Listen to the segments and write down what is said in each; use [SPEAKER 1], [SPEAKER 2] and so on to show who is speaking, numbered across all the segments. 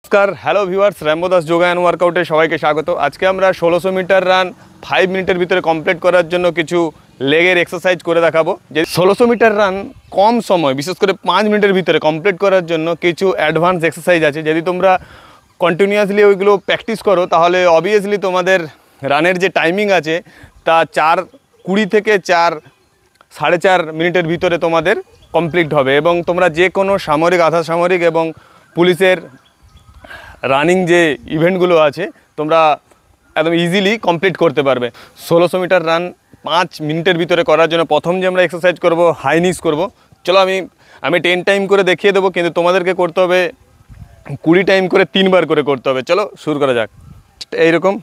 [SPEAKER 1] नमस्कार hello viewers Rambo Das yoga and ওয়ার্কআউটে সবাইকে স্বাগত। আজকে আমরা 1600 মিটার রান 5 মিনিটের ভিতরে কমপ্লিট করার জন্য কিছু লেগের এক্সারসাইজ করে দেখাবো। যে 1600 মিটার রান কম সময় বিশেষ করে 5 মিনিটের ভিতরে কমপ্লিট করার জন্য কিছু অ্যাডভান্স এক্সারসাইজ আছে। যদি তোমরা কন্টিনিউয়াসলি ওইগুলো প্র্যাকটিস করো তাহলে অবভিয়াসলি তোমাদের রানের যে টাইমিং আছে তা 4:20 থেকে 4-4.5 মিনিটের ভিতরে তোমাদের কমপ্লিট হবে এবং তোমরা যে কোনো সামরিক আধা সামরিক এবং পুলিশের রানিং যে ইভেন্টগুলো আছে তোমরা একদম ইজিলি কমপ্লিট করতে পারবে। 1600 মিটার রান 5 মিনিটের ভিতরে করার জন্য প্রথম যে আমরা এক্সারসাইজ করব হাই নিস করব। চলো আমি 10 টাইম করে দেখিয়ে দেবো, কিন্তু তোমাদেরকে করতে হবে 20 টাইম করে 3 বার করে করতে হবে। চলো শুরু করা যাক। এইরকম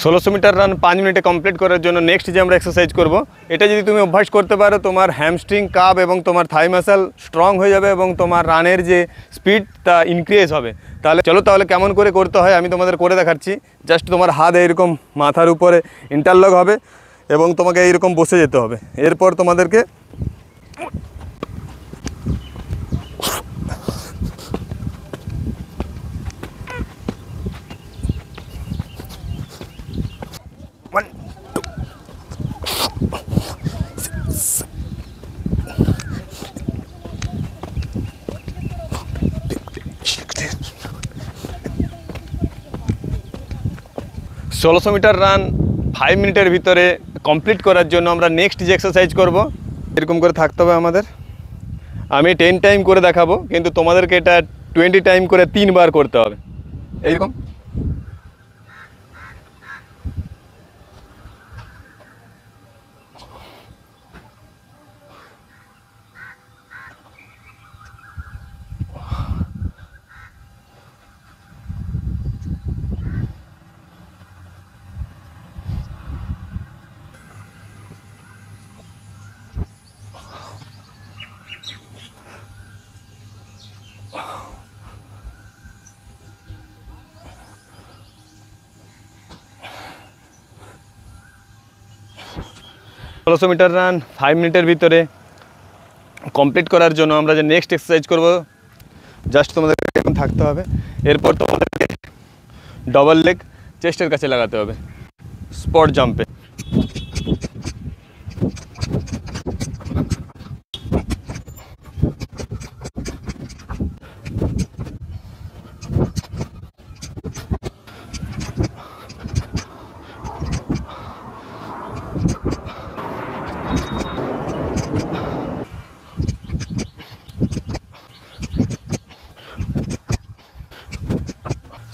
[SPEAKER 1] 1600 মিটার রান 5 মিনিটে কমপ্লিট করার জন্য নেক্সট যে আমরা এক্সারসাইজ করব, এটা যদি তুমি অভ্যাস করতে পারো তোমার হ্যামস্ট্রিং কাপ এবং তোমার থাই মাসল স্ট্রং হয়ে যাবে এবং তোমার রানের যে স্পিড তা ইনক্রিজ হবে। তাহলে কেমন করে করতে হয় আমি তোমাদের করে দেখাচ্ছি। জাস্ট তোমার হাত এইরকম মাথার উপরে ইন্টারলক হবে এবং তোমাকে এইরকম বসে যেতে হবে। এরপর তোমাদেরকে ষোলোশো মিটার রান 5 মিনিটের ভিতরে কমপ্লিট করার জন্য আমরা নেক্সট যে এক্সারসাইজ করব, এরকম করে থাকতে হবে আমাদের। আমি 10 টাইম করে দেখাবো, কিন্তু তোমাদেরকে এটা 20 টাইম করে 3 বার করতে হবে। এইরকম 1600 মিটার রান 5 মিনিটের ভিতরে কমপ্লিট করার জন্য আমরা যে নেক্সট এক্সারসাইজ করব, জাস্ট তোমাদেরকে এরকম থাকতে হবে। এরপর তোমাদেরকে ডবল লেগ চেস্টের কাছে লাগাতে হবে স্পট জাম্পে।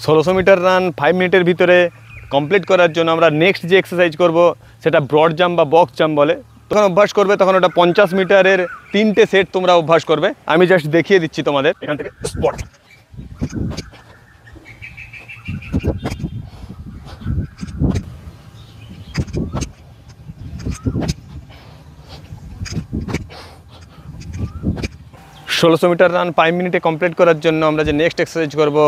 [SPEAKER 1] ষোলোশো মিটার রান 5 মিনিটের ভিতরে কমপ্লিট করার জন্য আমরা নেক্সট যে এক্সারসাইজ করব সেটা ব্রড জাম্প বা বক্স জাম্প বলে। তখন অভ্যাস করবে, তখন ওটা 50 মিটারের 3টে সেট তোমরা অভ্যাস করবে। আমি জাস্ট দেখিয়ে দিচ্ছি তোমাদের এখান থেকে স্পট। ষোলোশো মিটার রান 5 মিনিটে কমপ্লিট করার জন্য আমরা যে নেক্সট এক্সারসাইজ করব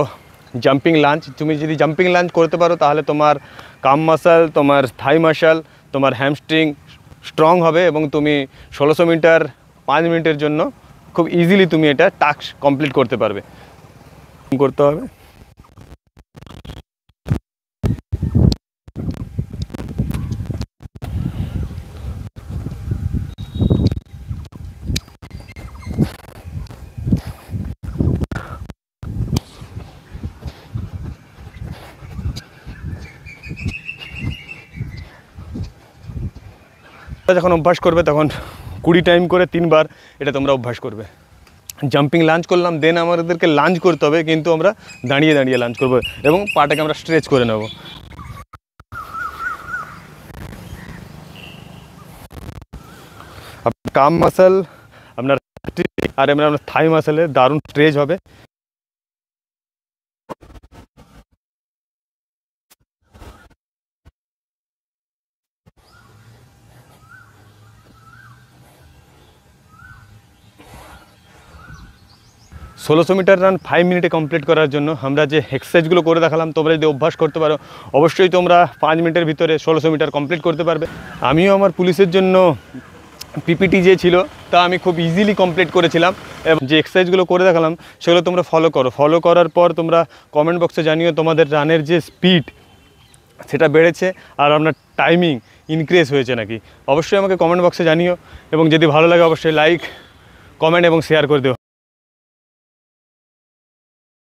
[SPEAKER 1] জাম্পিং লাঞ্চ। তুমি যদি জাম্পিং লাঞ্চ করতে পারো তাহলে তোমার কাম মাসল, তোমার থাই মাসল, তোমার হ্যামস্ট্রিং স্ট্রং হবে এবং তুমি 1600 মিটার 5 মিনিটের জন্য খুব ইজিলি তুমি এটা টাস্ক কমপ্লিট করতে পারবে। করতে হবে যখন অভ্যাস করবে তখন 20 টাইম করে 3 বার এটা তোমরা অভ্যাস করবে। জাম্পিং লাঞ্চ করলাম, দেন আমাদেরকে লাঞ্চ করতে হবে, কিন্তু আমরা দাঁড়িয়ে দাঁড়িয়ে লাঞ্চ করবো এবং পাটাকে আমরা স্ট্রেচ করে নেব। কাম মাসল আপনার আর আপনার থাই মাসলে দারুণ স্ট্রেচ হবে। 1600 মিটার রান 5 মিনিটে কমপ্লিট করার জন্য আমরা যে এক্সারসাইজগুলো করে দেখালাম, তোমরা যদি অভ্যাস করতে পারো অবশ্যই তোমরা 5 মিনিটের ভিতরে 1600 মিটার কমপ্লিট করতে পারবে। আমিও আমার পুলিশের জন্য পিপিটি যে ছিল তা আমি খুব ইজিলি কমপ্লিট করেছিলাম, এবং যে এক্সারসাইজগুলো করে দেখালাম সেগুলো তোমরা ফলো করার পর তোমরা কমেন্ট বক্সে জানিও তোমাদের রানের যে স্পিড সেটা বেড়েছে আর আপনার টাইমিং ইনক্রিজ হয়েছে নাকি। অবশ্যই আমাকে কমেন্ট বক্সে জানিও, এবং যদি ভালো লাগে অবশ্যই লাইক, কমেন্ট এবং শেয়ার করে দিও।